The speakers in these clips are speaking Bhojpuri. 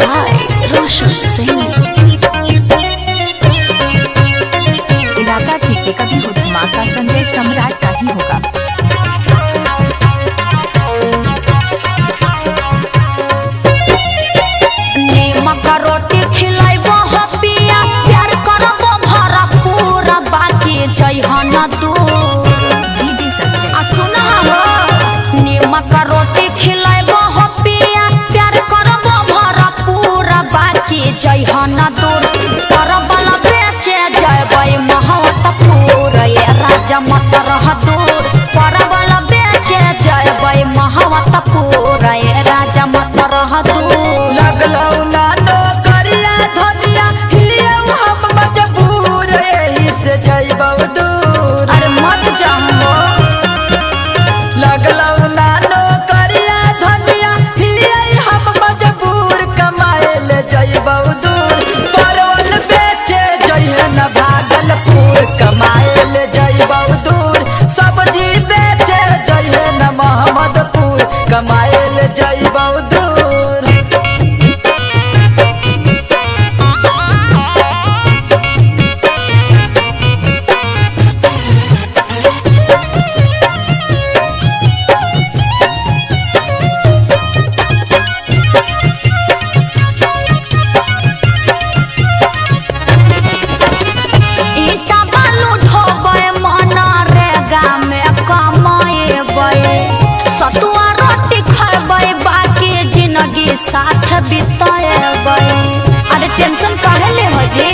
by Roshan Singh। इलाका ठीक से कभी हो धमाका, संजय सम्राट का ही होगा। नीमक रोटी खिलाइबो हो पिया, प्यार करबो भरपूर, बाकी जइहन दूर। डीजे संजय सुना हो, नीमक रोटी खिलाइबो हो पिया, प्यार करबो भरपूर, बाकी जइहन दूर। परबल बेचे जयबै महवतपुर, ये राजा मत रह दूर। परबल बेचे जयबै महवतपुर, ये राजा मत रह दूर। लगलौ नानो करिया धनिया, हिलियौ हम मजबूर, एही से जइबौ दूर। अरे मत जाओ, लगलौ नानो करिया धनिया, हिलियै हम मजबूर, कमाए ले जइबौ दूर। परवल बेचे जइहे न भागलपुर, कमाए ले जइबौ दूर। सब्जी बेचे जइहे न मोहम्मदपुर, कमाए ले जइबौ दूर। ईटा बालू ढोबै मनरेगा में कमाएबै, सतुआ रोटी खैबै, बाकी जिंदगी साथ बिताएबै। अरे टेंशन काहे ले हो जी?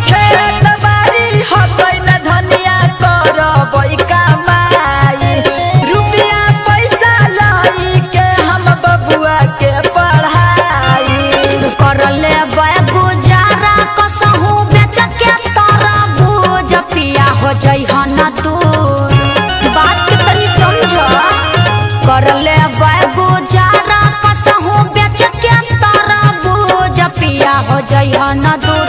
खेत बाड़ी हकै न धनिया, करबै कमाई, रुपया पैसा लाई के हम बबुआ के पढ़ाई। कर लेबै गुजारा, कसहू बेच के तरबूज, पिया हो जइहन दूर। बात के तनी समझ। कर लेबै गुजारा, कसहू बेच के तरबूज, पिया हो जइहन दूर।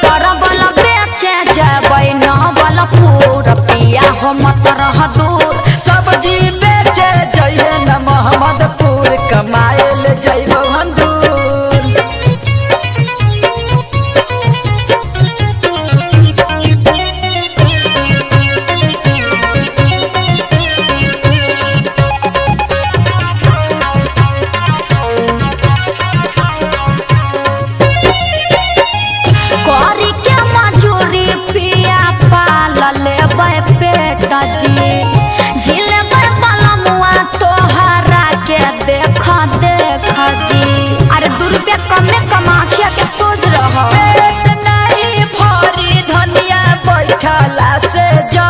परबल बेचे जबै नवलपुर, पिया हो मत रह दूर। सब्जी बेचे जइहे न मोहम्मदपुर, कमाए ले जइबौ हम दूर। करी के मजूरी पिया, पाल लेबै पेट जी। झिलेबै बलमुआ तोहरा के देख देख जी। अरे 2 रुपया कमे कमाखिया के सोच रह। पेट नहीं भरी धनिया, बैठला से जा